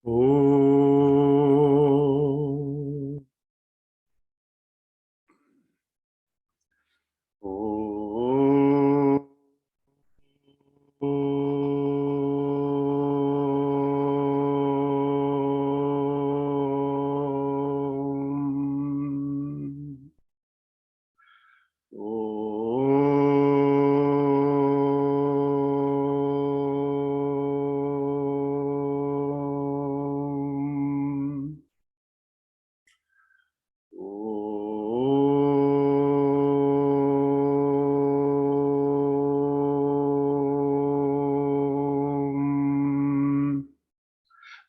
Om. Om.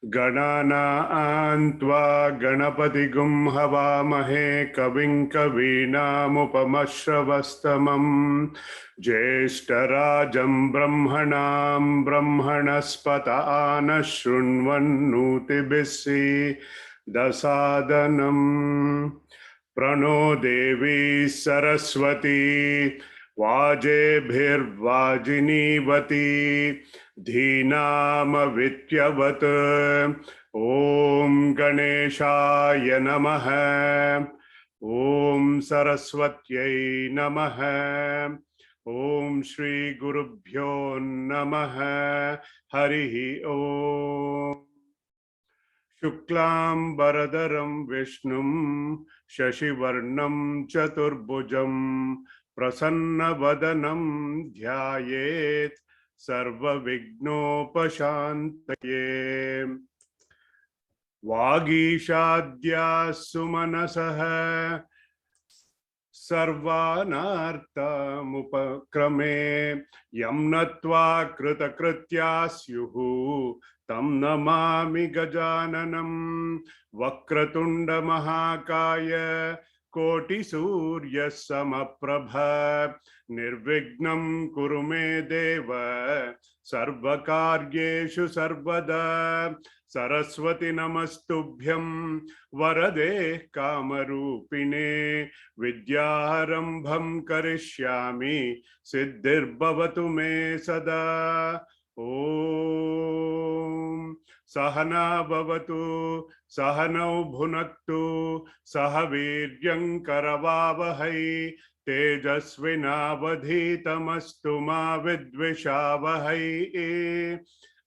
गणानान्त्वा गणपतिगुं हवामहे कविं कवीनामुपमश्रवस्तमम् ज्येष्ठराजं ब्रह्मणां ब्रह्मणस्पत आनः शृण्वन्नोतिभिस्सीदसादनम् प्रणो देवी सरस्वती वाजेभिर्वाजिनीवती धीनामवित्यवत्। ओम गणेशाय नमः। ओम सरस्वत्यै नमः। ओम श्री गुरुभ्यो नमः। हरिः ओम। शुक्लांबरधरं विष्णुं शशिवर्णं चतुर्भुजं प्रसन्नवदनं ध्यायेत् सर्वविघ्नोपशान्तये। वागीशाद्याः सुमनसः सर्वानार्थमुपक्रमे यं नत्वा कृतकृत्या स्युः तं नमामि गजाननं। वक्रतुंड महाकाय कोटिसूर्य समप्रभ निर्विघ्नं कुरु मे देव सर्वकार्येषु सर्वदा। सरस्वती नमस्तुभ्यं वरदे कामरूपिणे विद्यारंभं करिष्यामि सिद्धिर्भवतु मे सदा। ओम सहना भवतु सहनौ भुनक्तु सह वीर्यं करवावहै तेजस्विनावधीतमस्तु मा विद्विषावहै।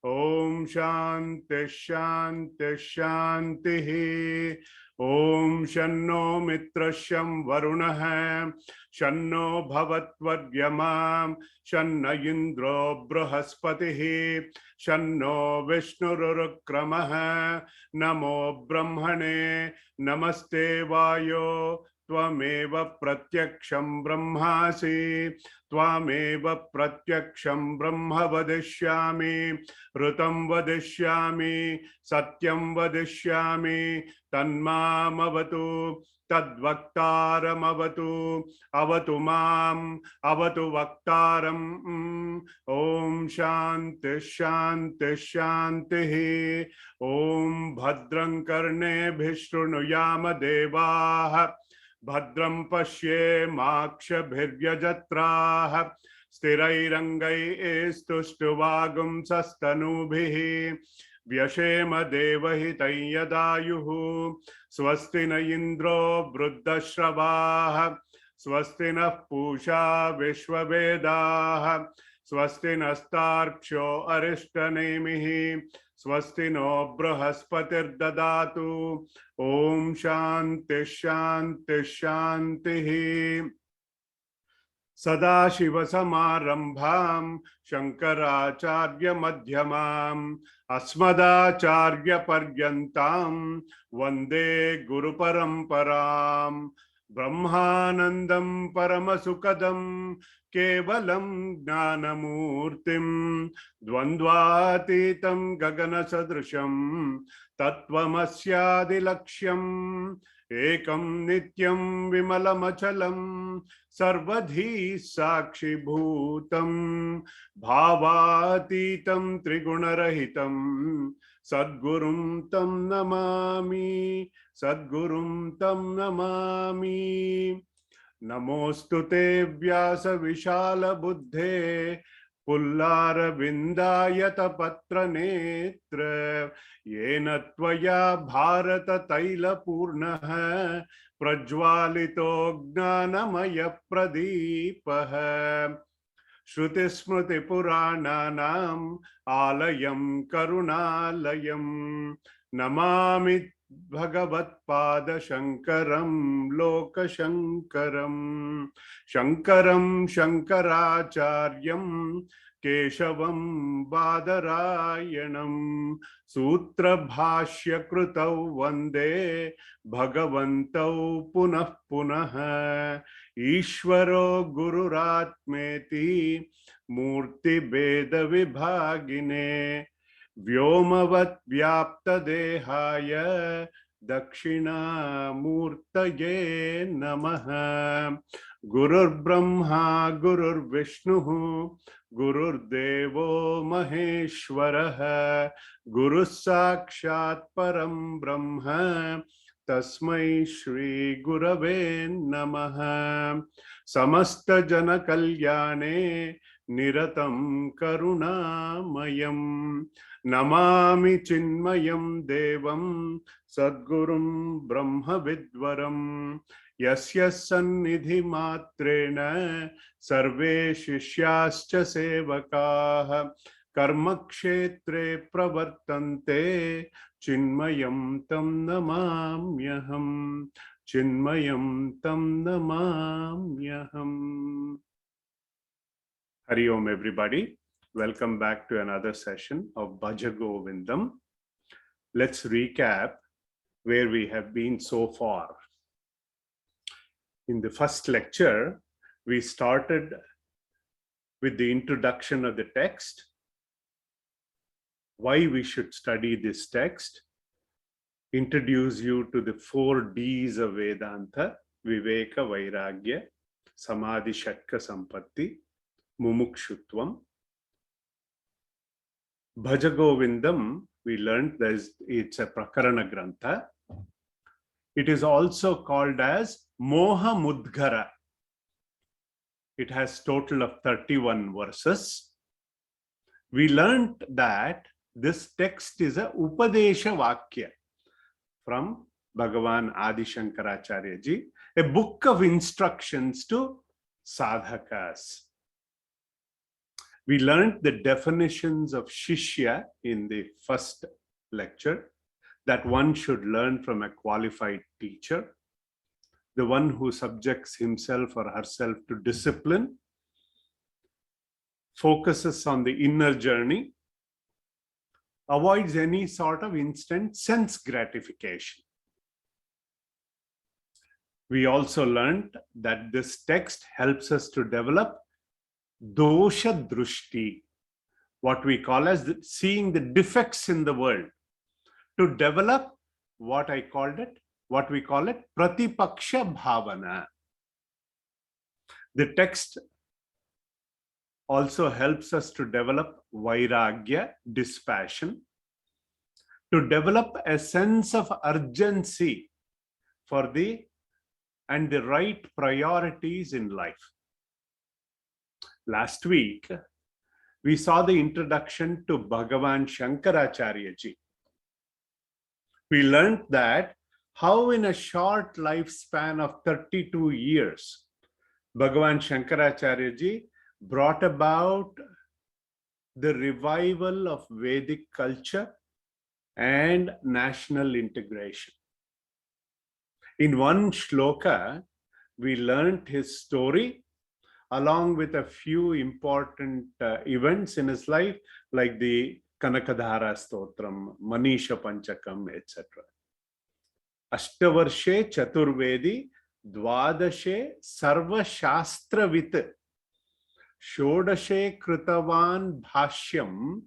ओम शांति शांति शांति। ओम शन्नो मित्रश्यं वरुणः शन्नो भवत्वर्यमा शन्न इंद्रो बृहस्पतिः शन्नो विष्णुरुक्रमः। नमो ब्रह्मणे नमस्ते वायो त्वमेव प्रत्यक्षं ब्रह्मासि त्वामेव प्रत्यक्षं ब्रह्म वदिष्यामि ऋतं वदिष्यामि सत्यं वदिष्यामि तन्मामवतु तद्वक्तारमवतु अवतु माम् अवतु वक्तारम्। ओम शांति शांति शांतिः। ओम भद्रं कर्णेभिः शृणुयाम देवाः भद्रं पश्येमाक्षभिर्यजत्राः स्थिरैरङ्गैस्तुष्टुवागुंसस्तनूभिः व्यशेम देवहितं यदायुः। स्वस्ति न इंद्रो वृद्धश्रवाः स्वस्ति नः पूषा विश्ववेदाः स्वस्ति नस्तार्क्ष्यो अरिष्टनेमिः स्वस्ति नो बृहस्पतिर्ददातु। ओम शांति शांति शांतिः। सदाशिवसमारम्भां शंकराचार्यमध्यमाम् अस्मदाचार्यपर्यन्तां वन्दे गुरुपरम्पराम्। ब्रह्मानन्दं परमसुखदं केवलं ज्ञानमूर्तिं द्वन्द्वातीतं गगनसदृशं तत्त्वमस्यादिलक्ष्यम् एकं नित्यं विमलमचलं सर्वधी साक्षिभूतं भावातीतं त्रिगुणरहितं सद्गुरुं तं नमामि सद्गुरुं तं नमामि। नमोस्तुते व्यास विशाल बुद्धे पुल्लारविन्दायतपत्रनेत्र येन त्वया भारततैलपूर्णः प्रज्वालितो ज्ञानमयप्रदीपः श्रुतिस्मृतिपुराणानाम् आलयं करुणालयं नमामि भगवत्पादशङ्करं लोकशङ्करं शङ्करं शङ्कराचार्यं केशवं बादरायणं सूत्रभाष्यकृतौ वन्दे भगवन्तौ पुनः पुनः ईश्वरो गुरुरात्मेति मूर्तिभेदविभागिने व्योमवत् व्याप्तदेहाय दक्षिणामूर्तये नमः गुरुर्ब्रह्मा गुरुर्विष्णुः गुरुर्देवो महेश्वरः गुरुः साक्षात् परं ब्रह्म तस्मै श्री गुरवे नमः समस्त जन कल्याणे निरतं करुणामयं नमामि चिन्मयं देवं सद्गुरुं ब्रह्मविद्वरं यस्य सन्निधि मात्रेण सर्वे शिष्याश्च सेवकाः कर्मक्षेत्रे प्रवर्तन्ते चिन्मयं तं नमाम्यहं चिन्मयं तं नमाम्यहम्. Hari Om everybody. Welcome back to another session of BhajaGovindam. Let's recap where we have been so far. In the first lecture, we started with the introduction of the text, why we should study this text, introduce you to the 4 Ds of Vedanta, Viveka, Vairagya, Samadhi, Shatka, Sampatti, Mumukshutvam. BhajaGovindam, we learned that it's a Prakarana Grantha. It is also called as Moha Mudgara. It has total of 31 verses. We learned that this text is a Upadesha Vakya from Bhagavan Adi Shankaracharya ji, a book of instructions to sadhakas. We learned the definitions of Shishya in the first lecture, that one should learn from a qualified teacher, the one who subjects himself or herself to discipline, focuses on the inner journey, avoids any sort of instant sense gratification. We also learned that this text helps us to develop dosha drushti, what we call as seeing the defects in the world, to develop what we call it pratipaksha bhavana. The text also helps us to develop vairagya, dispassion, to develop a sense of urgency for the right priorities in life. Last week, we saw the introduction to Bhagavan Shankaracharya ji. We learned that how in a short lifespan of 32 years, Bhagavan Shankaracharya ji brought about the revival of Vedic culture and national integration. In one shloka, we learned his story along with a few important events in his life, like the Kanakadhara Stotram, Manisha Panchakam, etc. Ashtavarshe Chaturvedi, Dvadashe Sarva Shastravit, Shodashe Kritavan Bhashyam,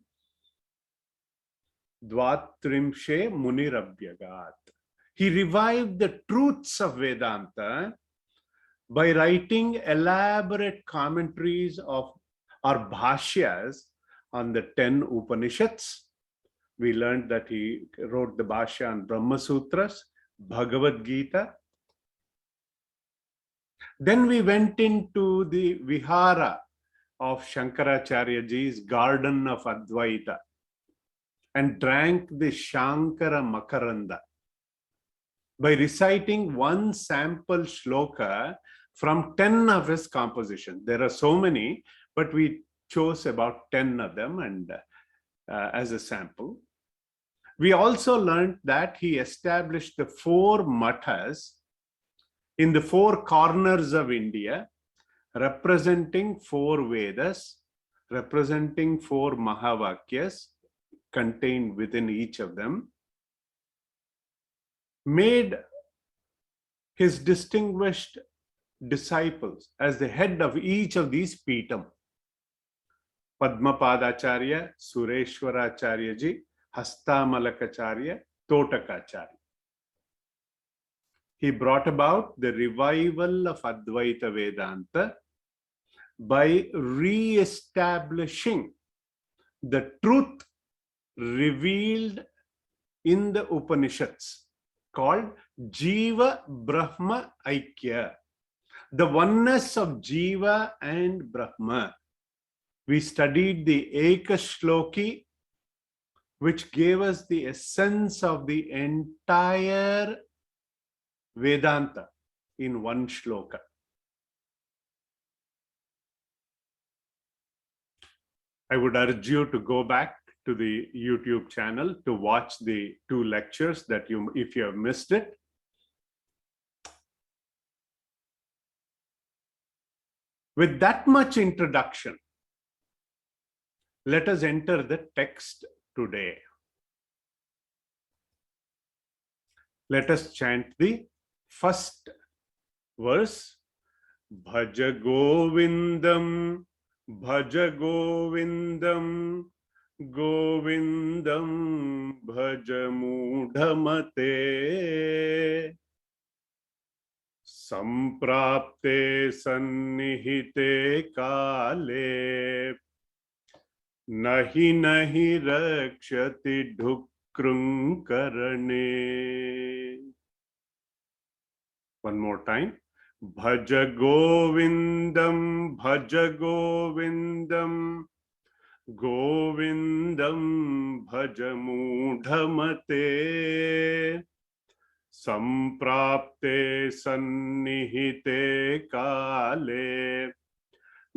Dvatrimshe Munirabhyagat. He revived the truths of Vedanta by writing elaborate commentaries of or bhashyas on the 10 Upanishads. We learned that he wrote the bhashya on Brahma Sutras, Bhagavad Gita. Then we went into the vihara, of Shankaracharyaji's Garden of Advaita and drank the Shankara Makaranda by reciting one sample shloka from 10 of his compositions. There are so many, but we chose about 10 of them and as a sample. We also learned that he established the 4 mathas in the 4 corners of India, representing 4 Vedas, representing 4 Mahavakyas contained within each of them, made his distinguished disciples as the head of each of these Pitam. Padmapadacharya, Sureshwaracharyaji, Hastamalakacharya, Totakacharya. He brought about the revival of Advaita Vedanta by re-establishing the truth revealed in the Upanishads called Jiva Brahma Aikya, the oneness of Jiva and Brahma. We studied the Ekashloki, which gave us the essence of the entire Vedanta in one shloka. I would urge you to go back to the YouTube channel to watch the 2 lectures that if you have missed it. With that much introduction, let us enter the text today. Let us chant the first verse. BhajaGovindam, BhajaGovindam, Govindam bhajamudhamate. Samprapte sannihite kale. Nahi nahi rakshati dhukrung karane. One more time. BhajaGovindam, BhajaGovindam, Govindam bhajamudhamate. Samprapte sannihite kale.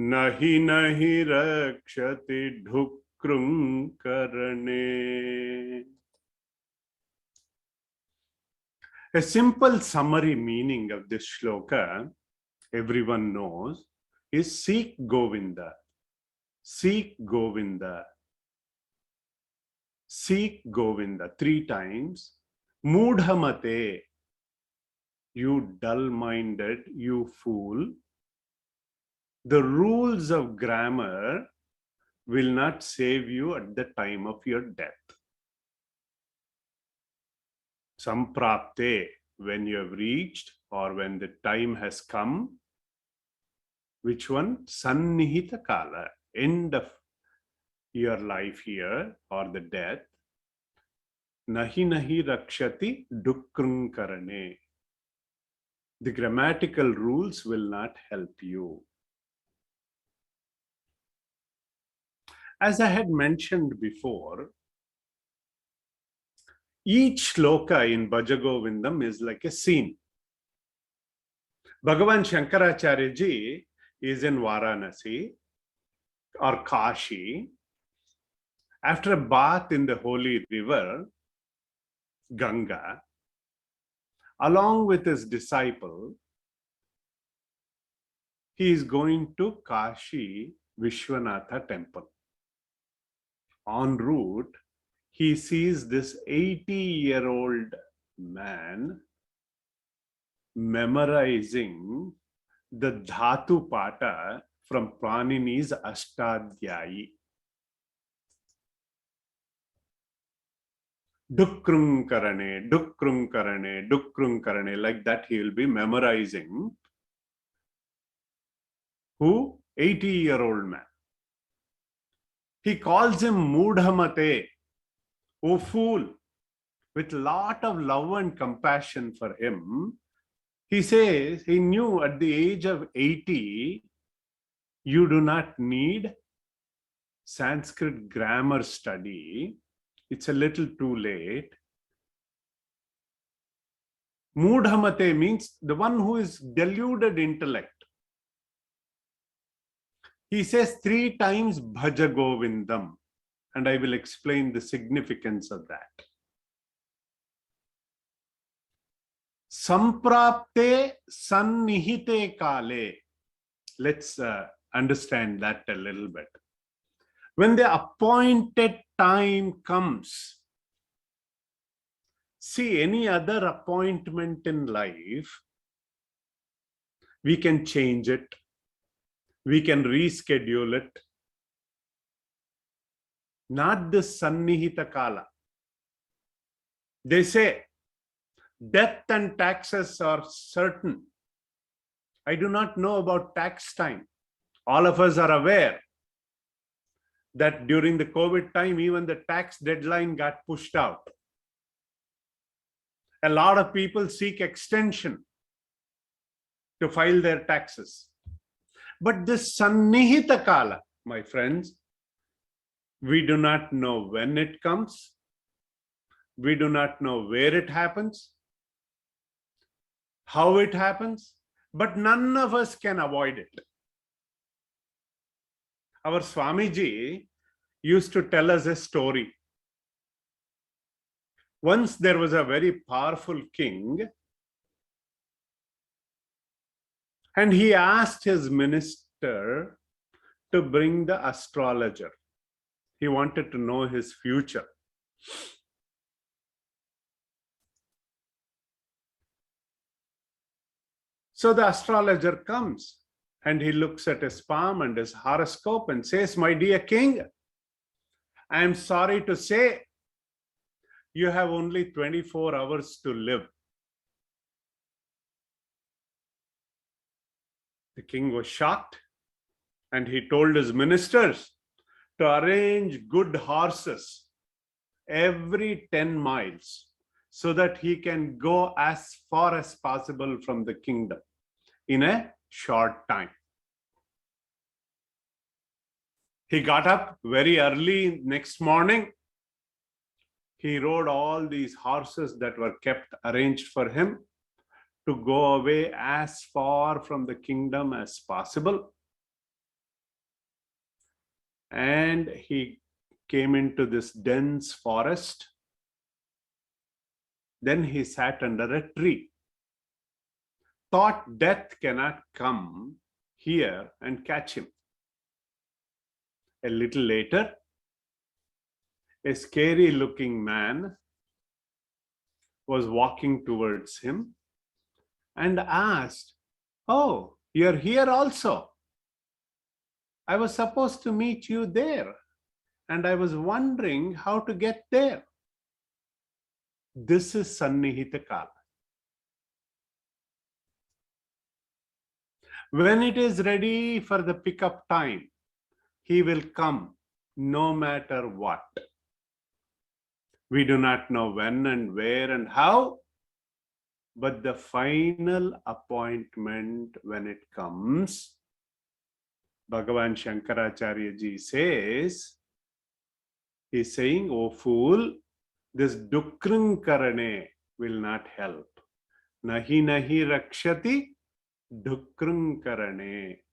Nahi nahi rakshati dhukrung karane. A simple summary meaning of this shloka, everyone knows, is seek Govinda. Seek Govinda. Seek Govinda 3 times. Mudhamate, you dull-minded, you fool. The rules of grammar will not save you at the time of your death. Samprapte, when you have reached or when the time has come. Which one? Sannihita kala, end of your life here or the death. Nahi nahi rakshati dukrung karane. The grammatical rules will not help you. As I had mentioned before, each shloka in BhajaGovindam is like a scene. Bhagavan Shankaracharyaji is in Varanasi or Kashi. After a bath in the holy river, Ganga, along with his disciple, he is going to Kashi Vishwanatha temple. En route, he sees this 80-year-old man memorizing the Dhatu Pata from Panini's Ashtadhyayi. Dukrung karane, dukrung karane, dukrung karane. Like that he will be memorizing. Who? 80-year-old man. He calls him Mudhamate, O fool, with lot of love and compassion for him. He says he knew at the age of 80 You do not need Sanskrit grammar study. It's a little too late. Mudhamate means the one who is deluded intellect. He says 3 times BhajaGovindam, and I will explain the significance of that. Samprapte sannihite kale. Let's understand that a little bit. When the appointed time comes, see, any other appointment in life, we can change it, we can reschedule it. Not this sannihita kala. They say death and taxes are certain. I do not know about tax time. All of us are aware that during the COVID time, even the tax deadline got pushed out. A lot of people seek extension to file their taxes. But this sannihita kala, my friends, we do not know when it comes. We do not know where it happens, how it happens, but none of us can avoid it. Our Swamiji used to tell us a story. Once there was a very powerful king, and he asked his minister to bring the astrologer. He wanted to know his future. So the astrologer comes and he looks at his palm and his horoscope and says, "My dear king, I am sorry to say you have only 24 hours to live." The king was shocked and he told his ministers to arrange good horses every 10 miles so that he can go as far as possible from the kingdom in a short time. He got up very early next morning. He rode all these horses that were kept arranged for him to go away as far from the kingdom as possible. And he came into this dense forest. Then he sat under a tree. Thought death cannot come here and catch him. A little later, a scary looking man was walking towards him and asked, "Oh, you're here also. I was supposed to meet you there, and I was wondering how to get there." This is sannihita kala. When it is ready for the pickup time, he will come no matter what. We do not know when and where and how, but the final appointment, when it comes, Bhagavan Shankaracharya ji says, he's saying, "Oh fool, this dukrunkarane will not help. Nahi nahi rakshati dukrunkarane."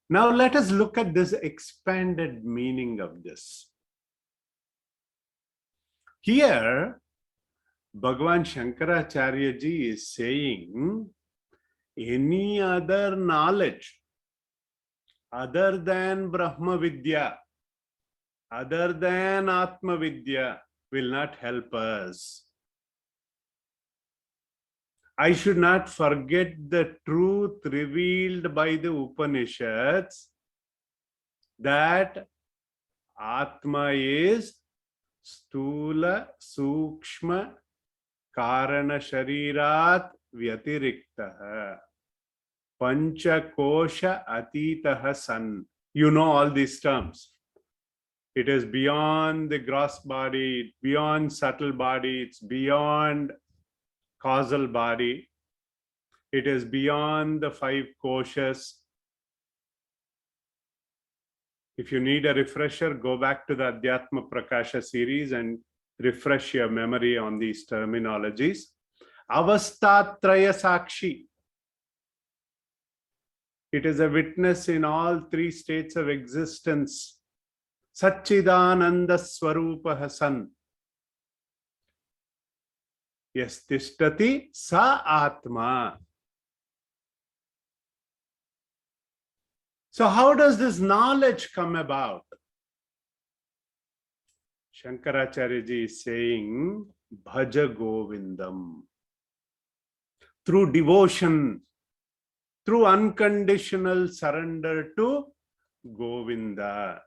Now let us look at this expanded meaning of this. Here, Bhagavan Shankaracharya ji is saying, any other knowledge other than Brahma Vidya, other than Atma Vidya, will not help us. I should not forget the truth revealed by the Upanishads that Atma is Stula Sukshma Karana Sharirat Vyatiriktaha Pancha Kosha Atitaha San. You know all these terms. It is beyond the gross body, beyond subtle body, it's beyond causal body. It is beyond the 5 koshas. If you need a refresher, go back to the Adhyatma Prakasha series and refresh your memory on these terminologies. Avastatraya Sakshi. It is a witness in all three states of existence. Satchidananda Swarupa San. Yes, tishtati sa atma. So how does this knowledge come about? Shankaracharya ji is saying, BhajaGovindam. Through devotion, through unconditional surrender to Govinda.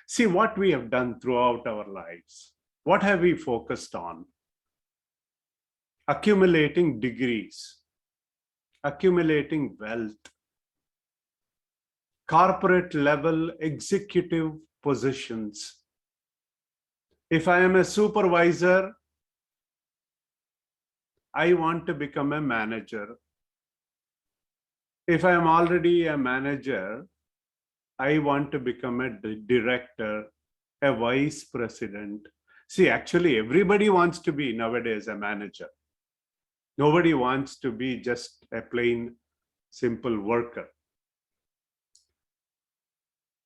See what we have done throughout our lives. What have we focused on? Accumulating degrees, accumulating wealth, corporate level executive positions. If I am a supervisor, I want to become a manager. If I am already a manager, I want to become a director, a vice president. See, actually, everybody wants to be nowadays a manager. Nobody wants to be just a plain, simple worker.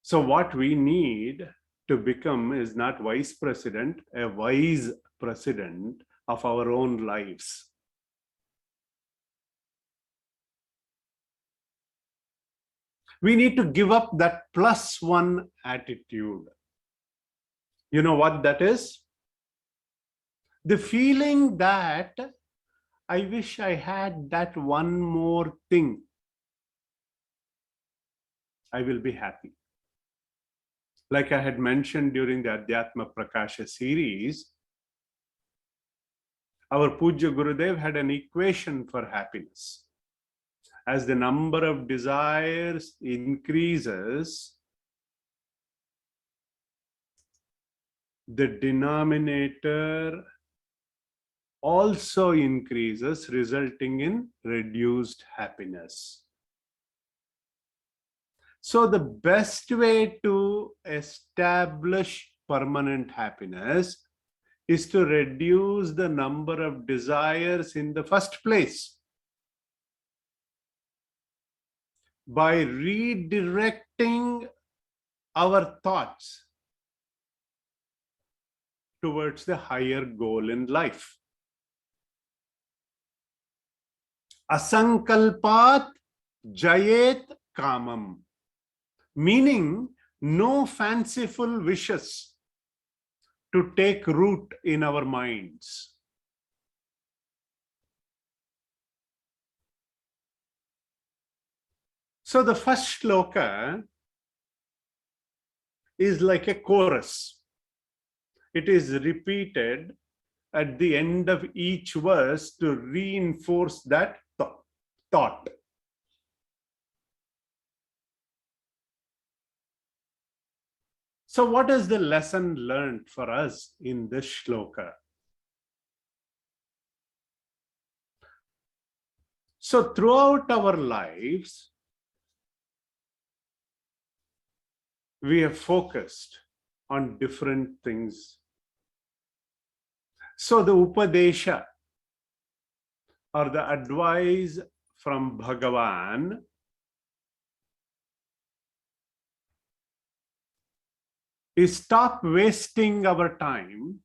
So what we need to become is not vice president, a wise president of our own lives. We need to give up that +1 attitude. You know what that is? The feeling that I wish I had that one more thing. I will be happy. Like I had mentioned during the Adhyatma Prakasha series, our Pujya Gurudev had an equation for happiness. As the number of desires increases, the denominator also increases, resulting in reduced happiness. So the best way to establish permanent happiness is to reduce the number of desires in the first place by redirecting our thoughts towards the higher goal in life. Asankalpat jayet kamam, meaning no fanciful wishes to take root in our minds. So the first shloka is like a chorus. It is repeated at the end of each verse to reinforce that thought. So what is the lesson learned for us in this shloka? So throughout our lives, we have focused on different things. So the Upadesha, or the advice from Bhagavan, is stop wasting our time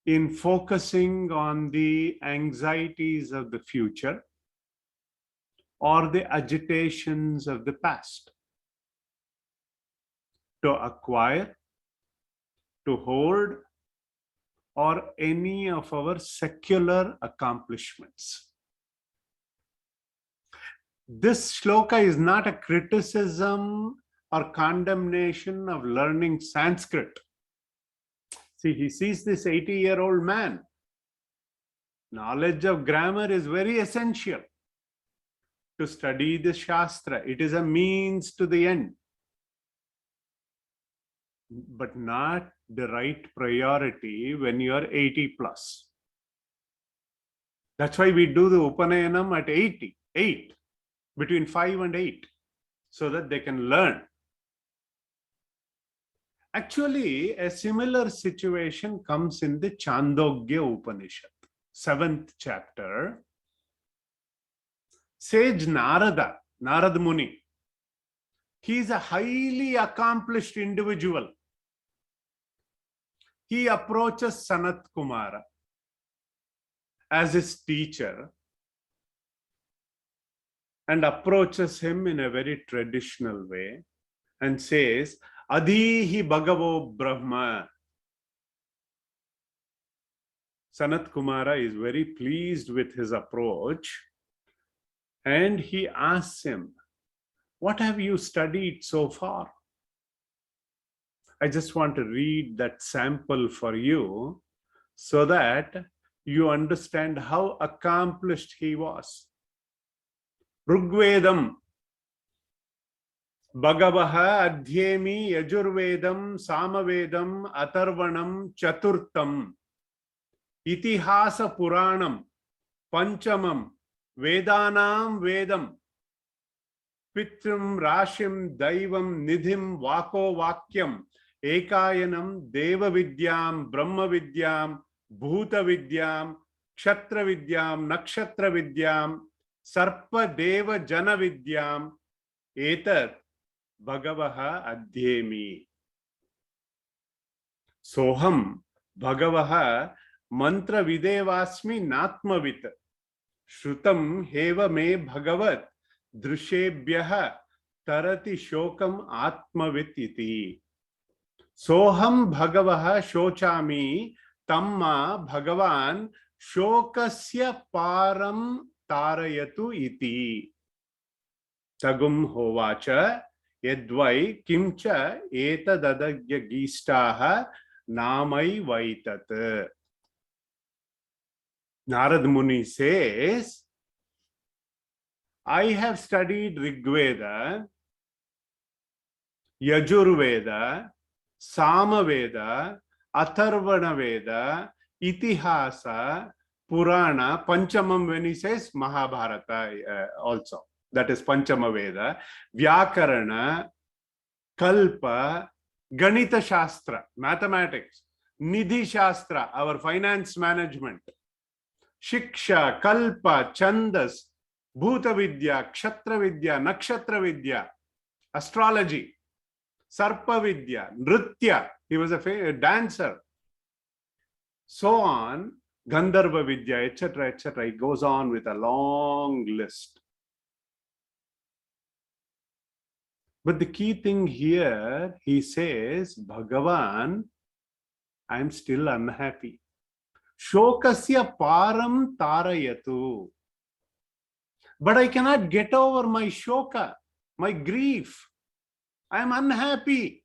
in focusing on the anxieties of the future or the agitations of the past. To acquire, to hold, or any of our secular accomplishments. This shloka is not a criticism or condemnation of learning Sanskrit. See, he sees this 80-year-old man. Knowledge of grammar is very essential to study the Shastra. It is a means to the end, but not the right priority when you are 80 plus. That's why we do the Upanayanam at 8, between 5 and 8. so that they can learn. Actually, a similar situation comes in the Chandogya Upanishad, 7th chapter. Sage Narada, Narad Muni, he is a highly accomplished individual. He approaches Sanat Kumara as his teacher and approaches him in a very traditional way and says, Adhihi Bhagavo Brahma. Sanat Kumara is very pleased with his approach and he asks him, what have you studied so far? I just want to read that sample for you so that you understand how accomplished he was. Rigvedam, Bhagavaha Adhyemi Yajurvedam Samavedam Atharvanam Chaturtam Itihasa Puranam Panchamam Vedanam Vedam Pitrum Rashim Daivam Nidhim Vako Vakyam Ekayanam Deva Vidyam Brahma Vidyam Bhuta Vidyam Kshatra Vidyam Nakshatra Vidyam Sarpa Deva Jana Vidyam Etat Bhagavaha Adhyemi. Soham Bhagavaha Mantra Videvasmi Natmavit Shrutam Heva Me Bhagavat Drishyebhyaha Tarati Shokam Atmavit iti. Soham Bhagavaha Shochami Tamma Bhagavan Shokasya Param Tarayatu iti. Tagum Hovacha Yadvai Kimcha Eta Dadagya Gistaha Namai Vaitat. Narad Muni says, I have studied Rigveda, Yajurveda, Samaveda, Atharvana Veda, Itihasa, Purana, Panchamam when he says Mahabharata also. That is Panchama Veda, Vyakarana, Kalpa, Ganita Shastra, mathematics, Nidhi Shastra, our finance management, Shiksha, Kalpa, Chandas, Bhuta Vidya, Kshatra Vidya, Nakshatra Vidya, astrology, Sarpa Vidya, Nritya, he was a dancer, so on, Gandharva Vidya, etc., etc. It goes on with a long list. But the key thing here, he says, Bhagavan, I am still unhappy. Shokasya param tarayatu. But I cannot get over my shoka, my grief. I am unhappy.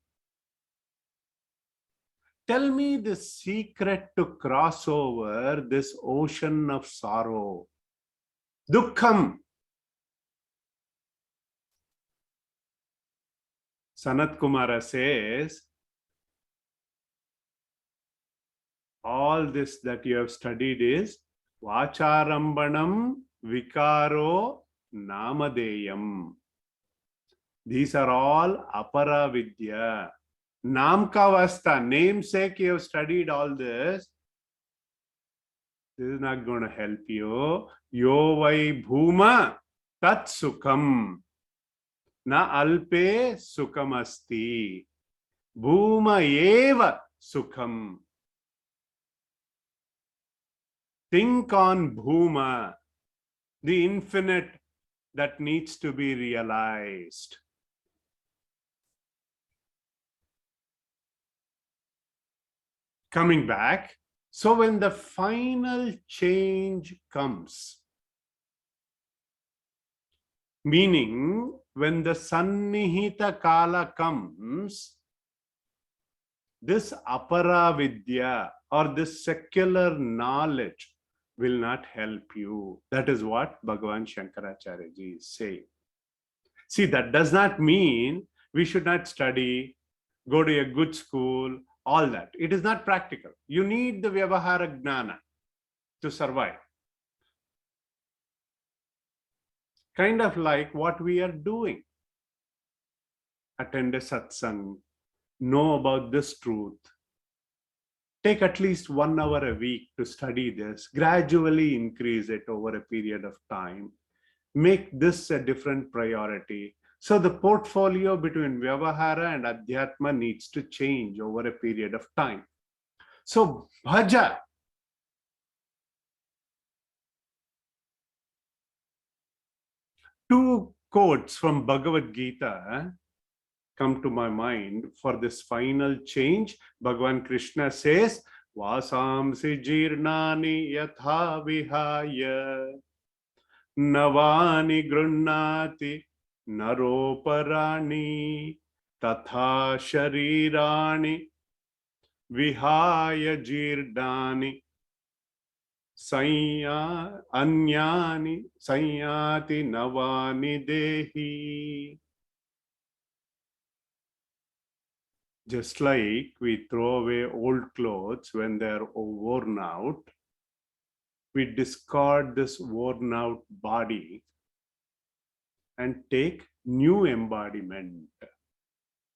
Tell me the secret to cross over this ocean of sorrow. Dukkham. Sanat Kumara says, all this that you have studied is Vacharambanam Vikaro Namadeyam. These are all Apara Vidya. Namkavasta, namesake, you have studied all this. This is not going to help you. Yo vai bhuma tat sukham. Na alpe sukham asti. Bhuma eva sukham. Think on bhuma, the infinite that needs to be realized. Coming back, so when the final change comes, meaning when the Sannihita Kala comes, this Apara Vidya or this secular knowledge will not help you. That is what Bhagavan Shankaracharya ji is saying. See, that does not mean we should not study, go to a good school, all that. It is not practical. You need the Vyavahara Gnana to survive. Kind of like what we are doing. attend a satsang, know about this truth. Take at least 1 hour a week to study this, gradually increase it over a period of time. Make this a different priority. So the portfolio between Vyavahara and Adhyatma needs to change over a period of time. So bhaja. Two quotes from Bhagavad Gita come to my mind for this final change. Bhagavan Krishna says, Vasamsi jirnani yatha vihaya navani grunnati naroparani tatha sharirani vihaya jirnani anyani sanyati navani dehi. Just like we throw away old clothes when they're worn out, we discard this worn out body and take new embodiment.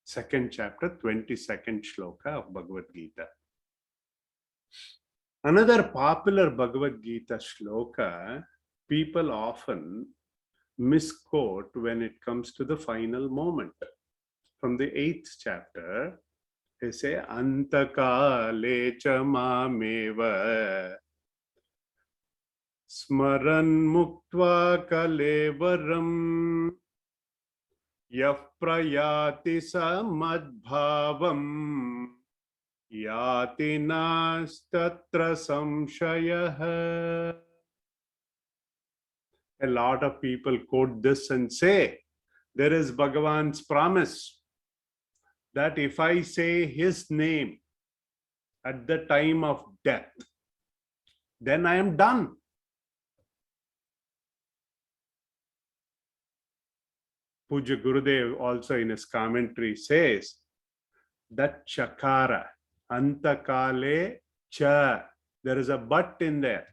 Second chapter, 22nd shloka of Bhagavad Gita. Another popular Bhagavad Gita shloka people often misquote when it comes to the final moment. From the 8th chapter, they say, Antakale cha mameva smaran muktva kalevaram yah prayati samadbhavam yati nastatra samshayah. A lot of people quote this and say, there is Bhagavan's promise that if I say his name at the time of death, then I am done. Puja Gurudev also in his commentary says that chakara, antakale cha, there is a but in there.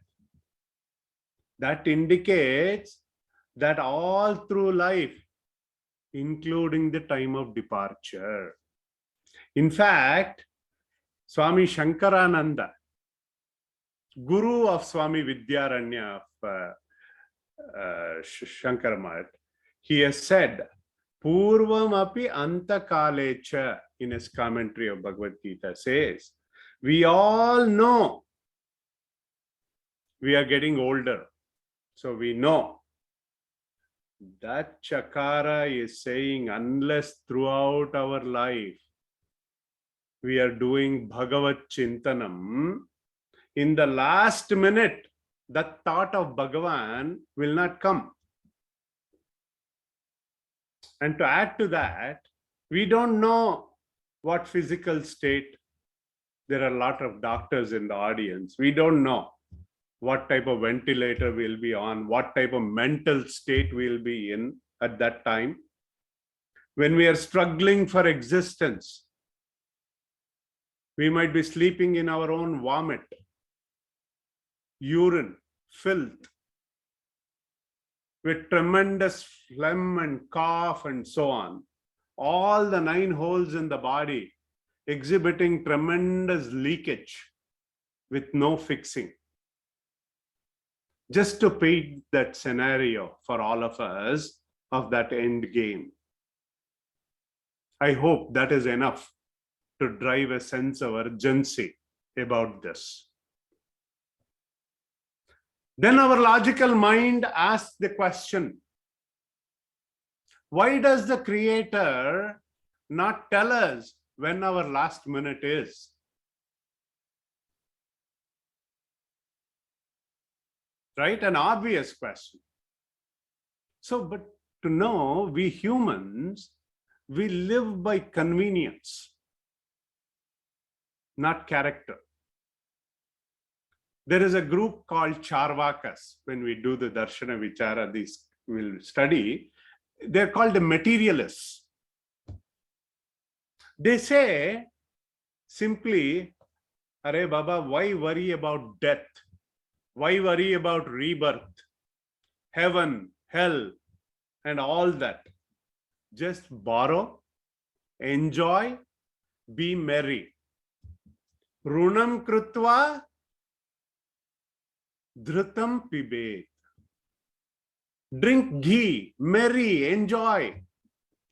That indicates that all through life, including the time of departure. In fact, Swami Shankarananda, Guru of Swami Vidyaranya of Shankaramath, he has said, Purvam api antakale cha, in his commentary of Bhagavad Gita, says, we all know we are getting older. So we know that chakara is saying, unless throughout our life we are doing Bhagavad Chintanam, in the last minute, that thought of Bhagavan will not come. And to add to that, we don't know what physical state. There are a lot of doctors in the audience. We don't know what type of ventilator we'll be on, what type of mental state we'll be in at that time. When we are struggling for existence, we might be sleeping in our own vomit, urine, filth, with tremendous phlegm and cough and so on. All the 9 holes in the body exhibiting tremendous leakage with no fixing. Just to paint that scenario for all of us of that end game. I hope that is enough to drive a sense of urgency about this. Then our logical mind asks the question, why does the Creator not tell us when our last minute is? Right? An obvious question. So, but to know, we humans, we live by convenience, not character. There is a group called Charvakas. When we do the Darshana Vichara, these will study, they're called the materialists. They say simply, Arey Baba, why worry about death? Why worry about rebirth, heaven, hell, and all that? Just borrow enjoy, be merry. Runam krutva dhrutam pibet. Drink ghee, merry, enjoy,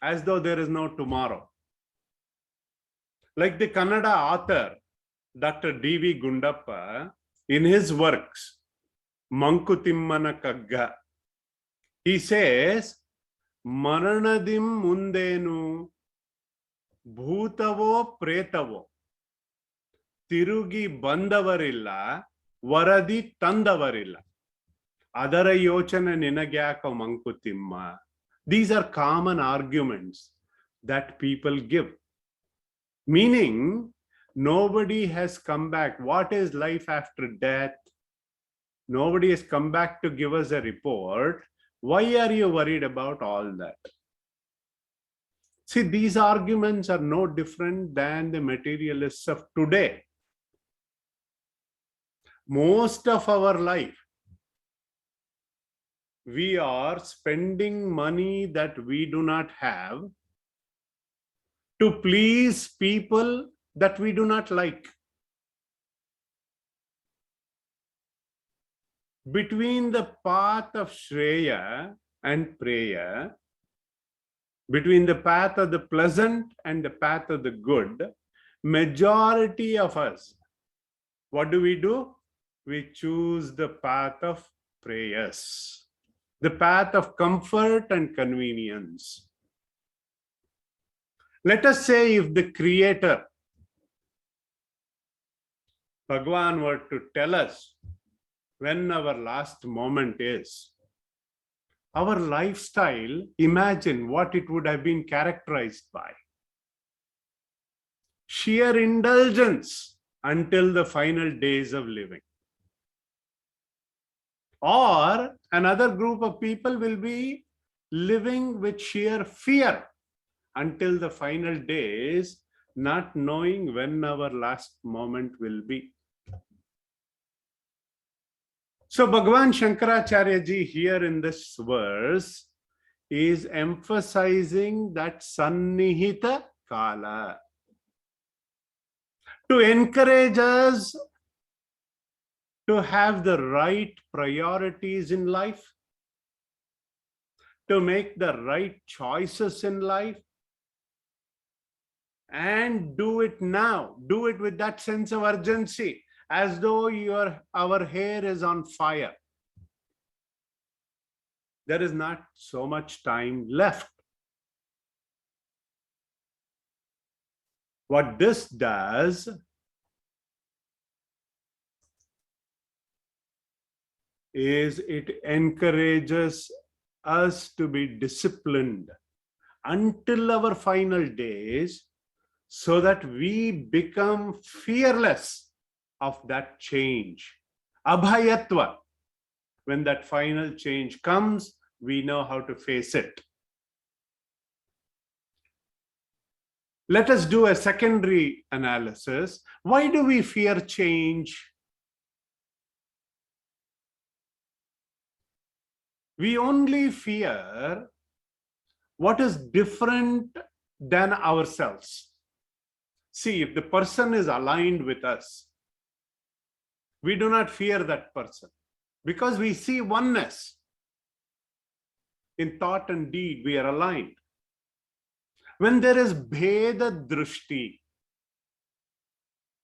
as though there is no tomorrow. Like the Kannada author, Dr. D.V. Gundappa, in his works, Mankutimmana Kagga, he says, Maranadim mundenu bhutavo pretavo tirugi bandavarilla varadi tandavarilla adara yochana ninagyaka mankutimma. These are common arguments that people give, meaning nobody has come back. What is life after death? Nobody has come back to give us a report. Why are you worried about all that? See, these arguments are no different than the materialists of today. Most of our life, we are spending money that we do not have to please people that we do not like. Between the path of Shreya and Preya, between the path of the pleasant and the path of the good, majority of us, what do? We choose the path of prayers, the path of comfort and convenience. Let us say if the Creator, Bhagwan, were to tell us when our last moment is, our lifestyle, imagine what it would have been characterized by. Sheer indulgence until the final days of living. Or another group of people will be living with sheer fear until the final days, not knowing when our last moment will be. So Bhagavan Shankaracharya ji here in this verse is emphasizing that Sannihita Kala to encourage us to have the right priorities in life, to make the right choices in life, and do it now. Do it with that sense of urgency, as though our hair is on fire. There is not so much time left. What this does is it encourages us to be disciplined until our final days, so that we become fearless of that change. Abhayatva. When that final change comes, we know how to face it. Let us do a secondary analysis. Why do we fear change? We only fear what is different than ourselves. See, if the person is aligned with us, we do not fear that person because we see oneness. In thought and deed, we are aligned. When there is bheda drushti,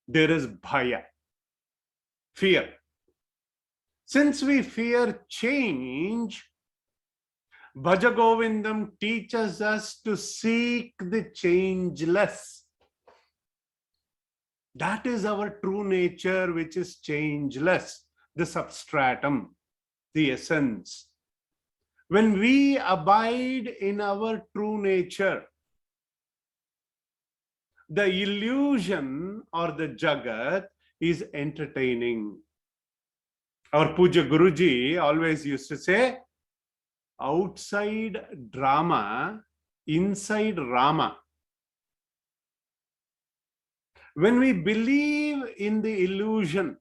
there is bhaya, fear. Since we fear change, BhajaGovindam teaches us to seek the changeless. That is our true nature, which is changeless, the substratum, the essence. When we abide in our true nature, the illusion or the jagat is entertaining. Our Puja Guruji always used to say, outside drama, inside Rama. When we believe in the illusion,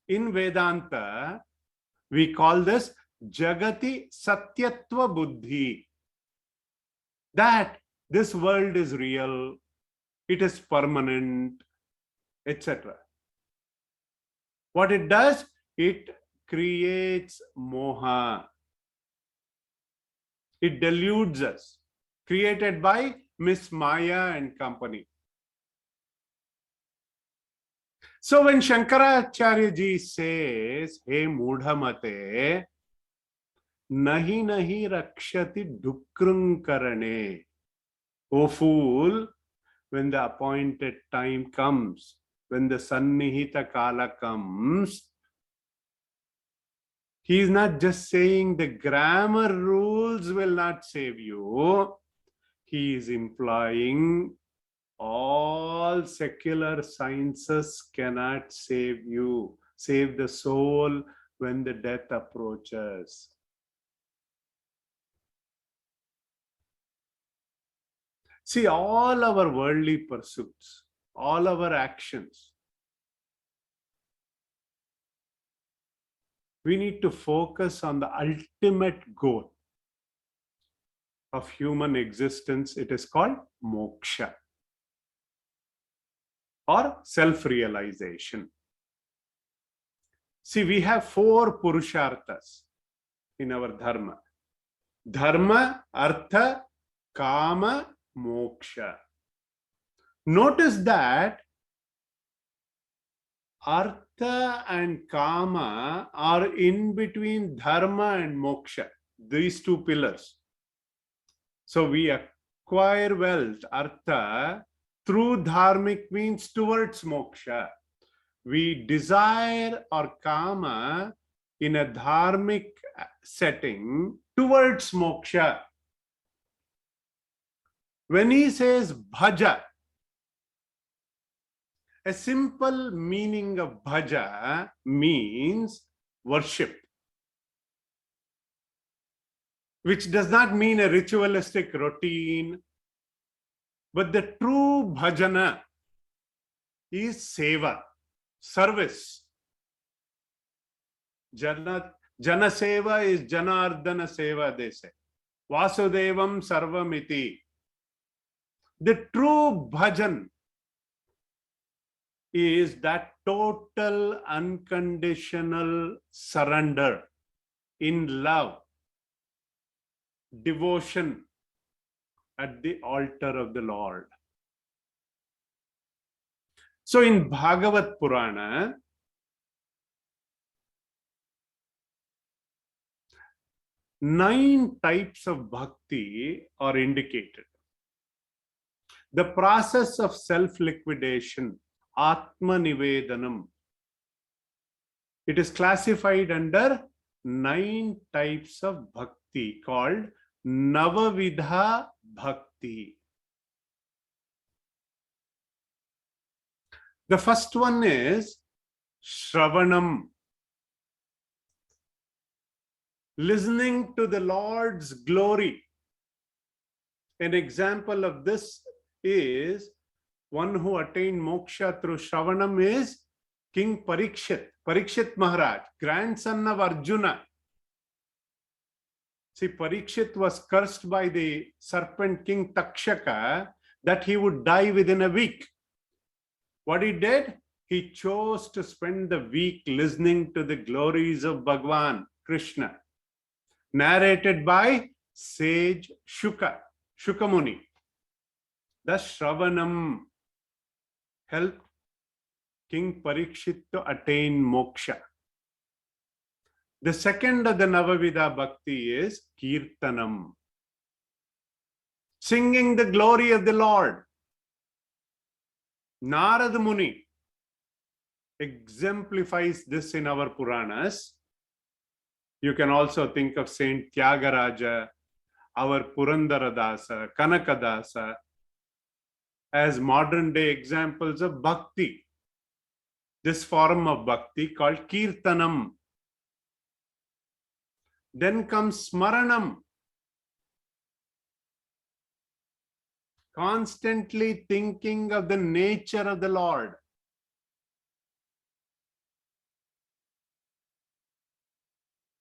in Vedanta, we call this Jagati Satyatva Buddhi. That this world is real, it is permanent, etc. What it does, it creates moha. It deludes us, created by Miss Maya and company. So when Shankaracharya ji says, hey Mudhamate, nahi nahi rakshati dukrung karane, O fool, when the appointed time comes, when the sannihita kala comes, he is not just saying the grammar rules will not save you. He is implying all secular sciences cannot save you, save the soul when the death approaches. See, all our worldly pursuits, all our actions, we need to focus on the ultimate goal of human existence. It is called moksha or self-realization. See, we have 4 purusharthas in our dharma. Dharma, artha, kama, moksha. Notice that artha and kama are in between dharma and moksha, these 2 pillars. So we acquire wealth, artha, through dharmic means towards moksha. We desire or kama in a dharmic setting towards moksha. When he says bhaja, a simple meaning of bhaja means worship, which does not mean a ritualistic routine, but the true bhajana is seva, service. Jana seva is Janardana seva, they say. Vasudevam sarvamiti. The true bhajan is that total unconditional surrender in love, devotion at the altar of the Lord. So in Bhagavat Purana, nine types of bhakti are indicated. The process of self-liquidation, Atma Nivedanam, it is classified under 9 types of bhakti called Navavidha Bhakti. The first one is Shravanam, listening to the Lord's glory. An example of this is one who attained moksha through Shravanam is King Parikshit Maharaj, grandson of Arjuna. See, Parikshit was cursed by the serpent king Takshaka that he would die within a week. What he did? He chose to spend the week listening to the glories of Bhagwan Krishna, narrated by sage Shukamuni. Thus, Shravanam helped King Parikshit to attain moksha. The second of the Navavidha Bhakti is Kirtanam, singing the glory of the Lord. Narada Muni exemplifies this in our Puranas. You can also think of Saint Tyagaraja, our Purandaradasa, Kanakadasa, as modern day examples of bhakti. This form of bhakti called Kirtanam. Then comes Smaranam, constantly thinking of the nature of the Lord.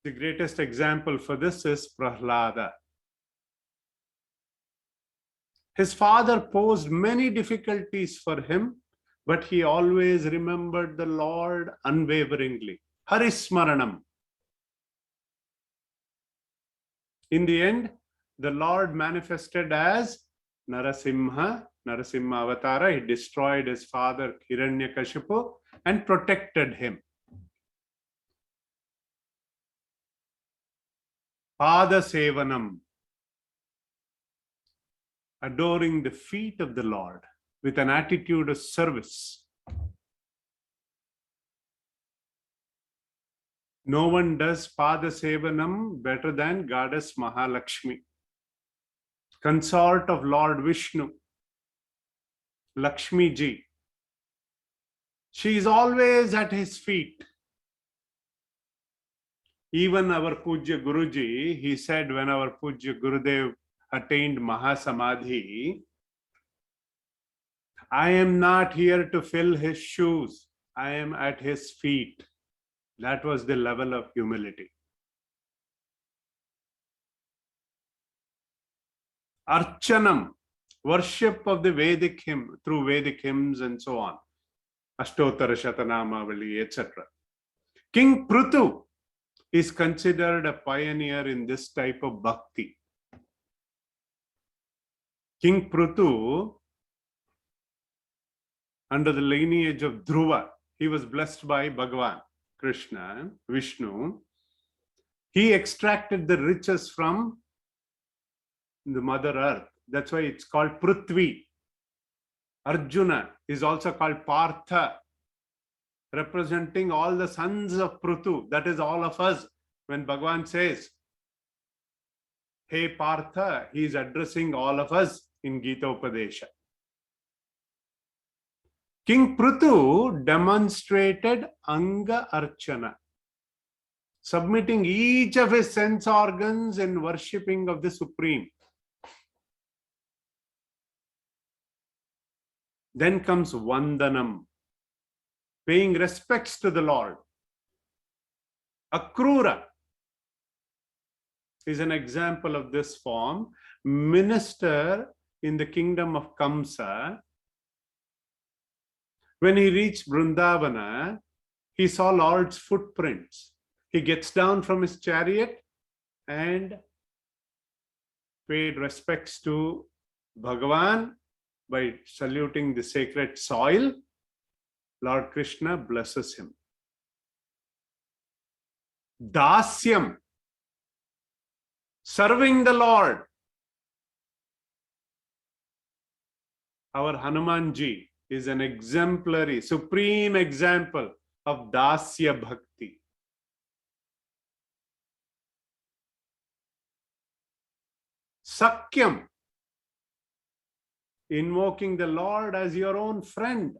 The greatest example for this is Prahlada. His father posed many difficulties for him, but he always remembered the Lord unwaveringly. Harismaranam. In the end, the Lord manifested as Narasimha Avatara. He destroyed his father Hiranyakashipu and protected him. Pada Sevanam. Adoring the feet of the Lord with an attitude of service. No one does Pada Sevanam better than Goddess Mahalakshmi, consort of Lord Vishnu, Lakshmi Ji. She is always at his feet. Even our Pujya Guruji, he said when our Pujya Gurudev attained Mahasamadhi, I am not here to fill his shoes. I am at his feet. That was the level of humility. Archanam, worship of the Vedic hymn, through Vedic hymns and so on. Ashtotara Shatanamavali, etc. King Prithu is considered a pioneer in this type of bhakti. King Prithu, under the lineage of Dhruva, he was blessed by Bhagavan, Krishna, Vishnu. He extracted the riches from the Mother Earth. That's why it's called Prithvi. Arjuna is also called Partha, representing all the sons of Prithu. That is all of us. When Bhagavan says, Hey Partha, he is addressing all of us in Gita Upadesha. King Prithu demonstrated Anga Archana, submitting each of his sense organs in worshipping of the Supreme. Then comes Vandanam, paying respects to the Lord. Akrura is an example of this form. Minister in the kingdom of Kamsa. When he reached Vrindavana, he saw Lord's footprints. He gets down from his chariot and paid respects to Bhagavan by saluting the sacred soil. Lord Krishna blesses him. Dasyam, serving the Lord. Our Hanumanji is an exemplary, supreme example of Dasya Bhakti. Sakyam, invoking the Lord as your own friend.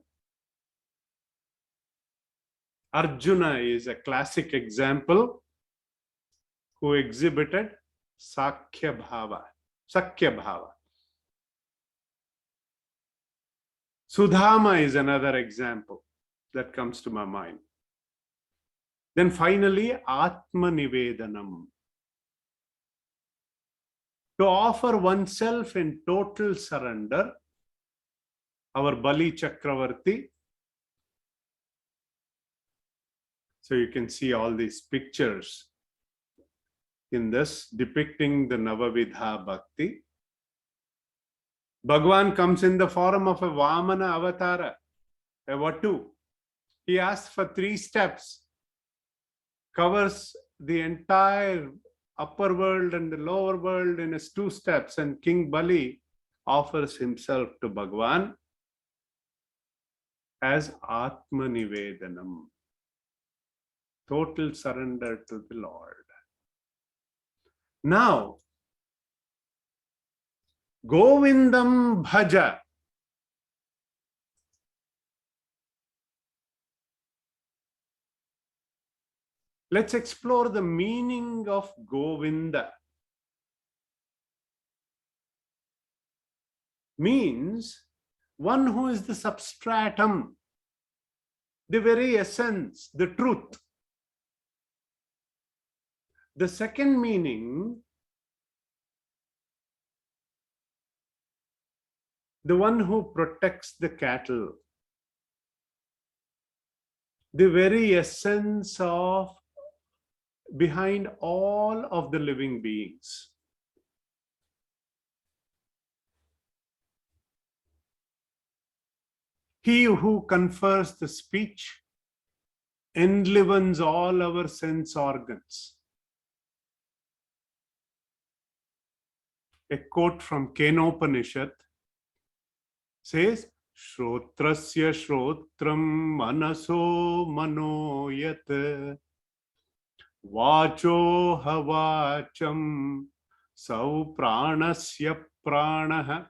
Arjuna is a classic example who exhibited Sakya Bhava. Sakya Bhava. Sudhama is another example that comes to my mind. Then finally, Atma Nivedanam. To offer oneself in total surrender. Our Bali Chakravarti. So you can see all these pictures in this depicting the Navavidha Bhakti. Bhagavan comes in the form of a Vamana Avatara, a Vatu. He asks for 3 steps, covers the entire upper world and the lower world in his 2 steps, and King Bali offers himself to Bhagavan as Atma Nivedanam, total surrender to the Lord. Now, Govindam Bhaja. Let's explore the meaning of Govinda. Means one who is the substratum, the very essence, the truth. The second meaning the one who protects the cattle, the very essence of behind all of the living beings. He who confers the speech enlivens all our sense organs. A quote from Kenopanishad says, Shrotrasya Shrotram Manaso Manoyat Vacho Havacham Sau Pranasya Pranaha.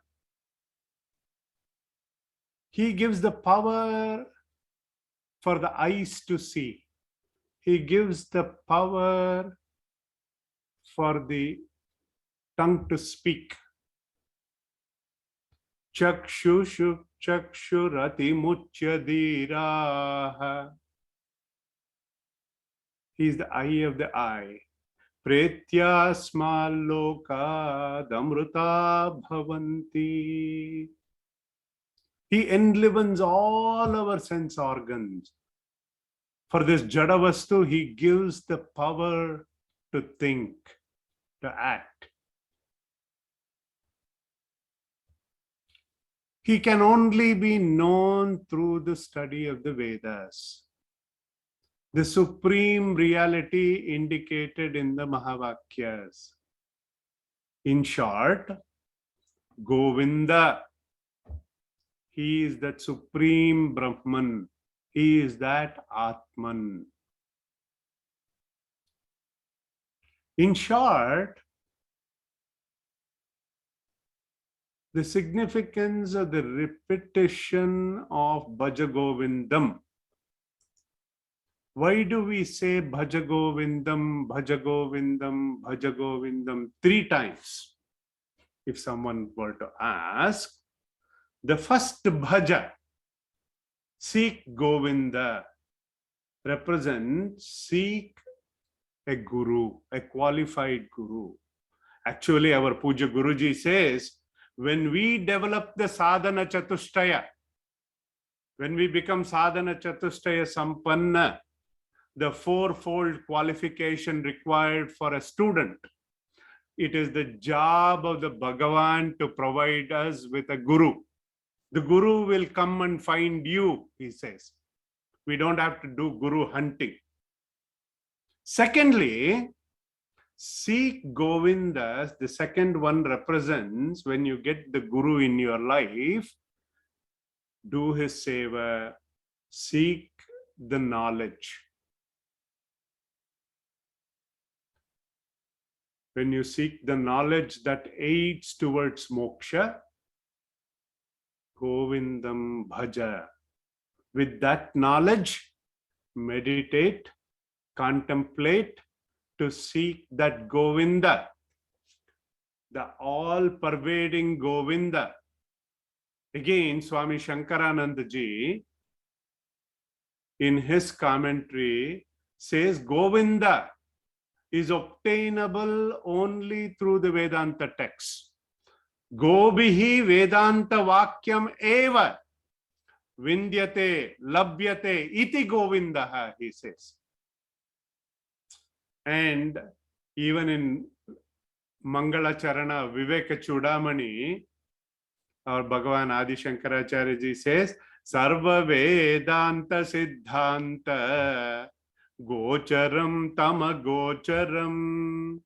He gives the power for the eyes to see. He gives the power for the tongue to speak. Chakshushu chakshurati muchyadiraha. He is the eye of the eye. Pretyasmaloka damruta bhavanti. He enlivens all our sense organs. For this Jadavastu, he gives the power to think, to act. He can only be known through the study of the Vedas. The supreme reality indicated in the Mahavakyas. In short, Govinda, he is that supreme Brahman. He is that Atman. In short, the significance of the repetition of BhajaGovindam. Why do we say BhajaGovindam, BhajaGovindam, BhajaGovindam 3 times? If someone were to ask, the first Bhaja, seek Govinda, represents seek a guru, a qualified guru. Actually, our Puja Guruji says, when we develop the sadhana chatushtaya, when we become sadhana chatushtaya sampanna, the 4-fold qualification required for a student, it is the job of the Bhagavan to provide us with a guru. The guru will come and find you, he says. We don't have to do guru hunting. Secondly, seek Govinda. The second one represents when you get the guru in your life, do his seva, seek the knowledge. When you seek the knowledge that aids towards moksha, Govindam Bhaja. With that knowledge, meditate, contemplate to seek that Govinda, the all-pervading Govinda. Again, Swami Shankarananda Ji, in his commentary, says Govinda is obtainable only through the Vedanta texts. Gobihi Vedanta Vakyam Eva Vindyate Labhyate Iti Govindaha, he says. And even in Mangala Charana Viveka Chudamani, our Bhagavan Adi Shankaracharya Ji says, Sarva Vedanta Siddhanta Gocharam Tama Gocharam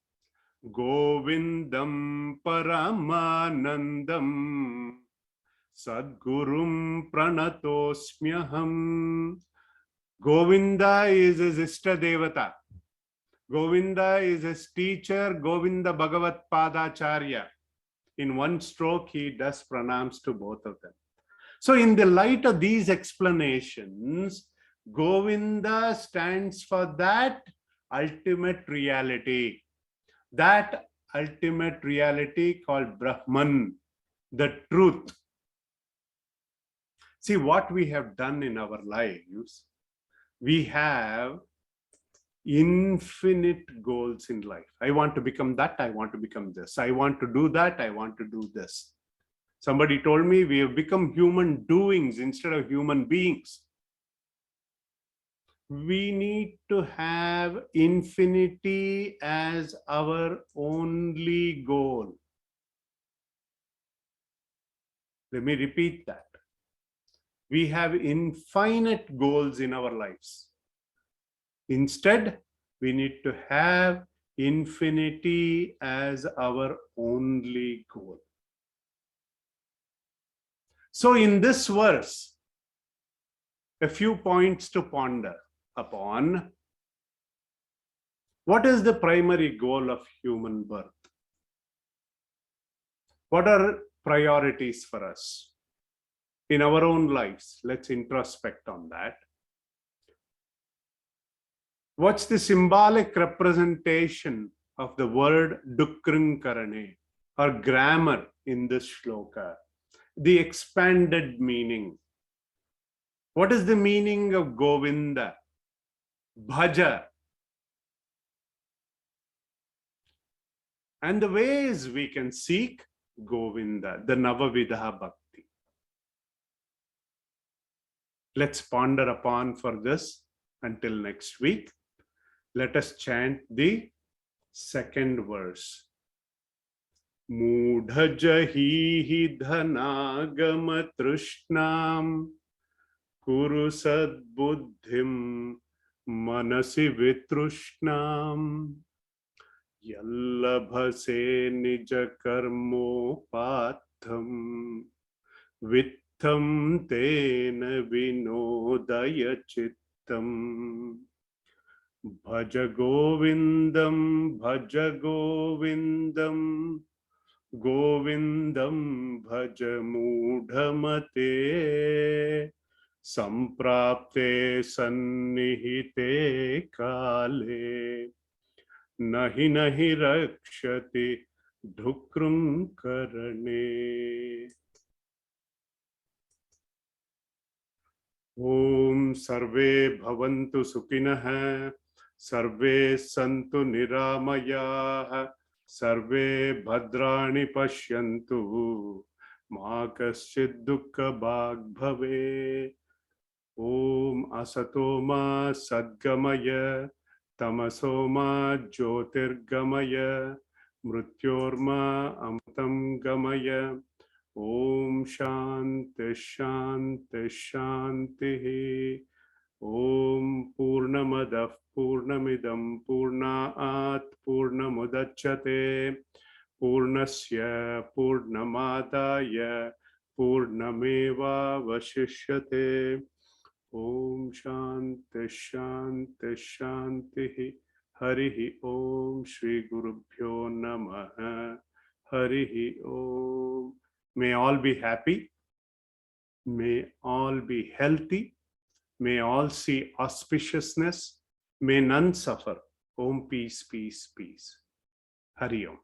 Govindam Paramanandam Sadgurum Pranatosmyaham. Govinda is his Ishta Devata. Govinda is his teacher, Govinda Bhagavat Padacharya. In one stroke, he does pranams to both of them. So in the light of these explanations, Govinda stands for that ultimate reality. That ultimate reality called Brahman, the truth. See what we have done in our lives. We have infinite goals in life. I want to become that, I want to become this. I want to do that, I want to do this. Somebody told me we have become human doings instead of human beings. We need to have infinity as our only goal. Let me repeat that. We have infinite goals in our lives. Instead, we need to have infinity as our only goal. So in this verse, a few points to ponder upon. What is the primary goal of human birth? What are priorities for us in our own lives? Let's introspect on that. What's the symbolic representation of the word Dukrinkarane or grammar in this shloka? The expanded meaning. What is the meaning of Govinda? Bhaja. And the ways we can seek Govinda, the Navavidha Bhakti. Let's ponder upon for this until next week. Let us chant the second verse. Mudhajahihi dhanagama trushnam kuru sadbuddhim manasi vitrushnam yallabhase nija karmopatham vittham tena vinodaya chittam BhajaGovindam BhajaGovindam Govindam bhaja mudhamate samprapte sannihite kale nahi nahi rakshati dhukrum karane. Om sarve bhavantu sukhinah sarve santu niramayah sarve bhadrani pashyantu ma kaschid dukkha bhag bhave. Om asatoma sadgamaya tamasoma jyotirgamaya mrityorma amtam gamaya. Om shanti shanti shanti. Om purnamadah purnamidam purnaat purnamudachyate purnasya purnamadaya purnameva vashishyate. Om shanti shanti shanti. Harihi Om Shri Gurubhyo Namaha. Harihi Om. May all be happy. May all be healthy. May all see auspiciousness. May none suffer. Om peace, peace, peace. Hari Om.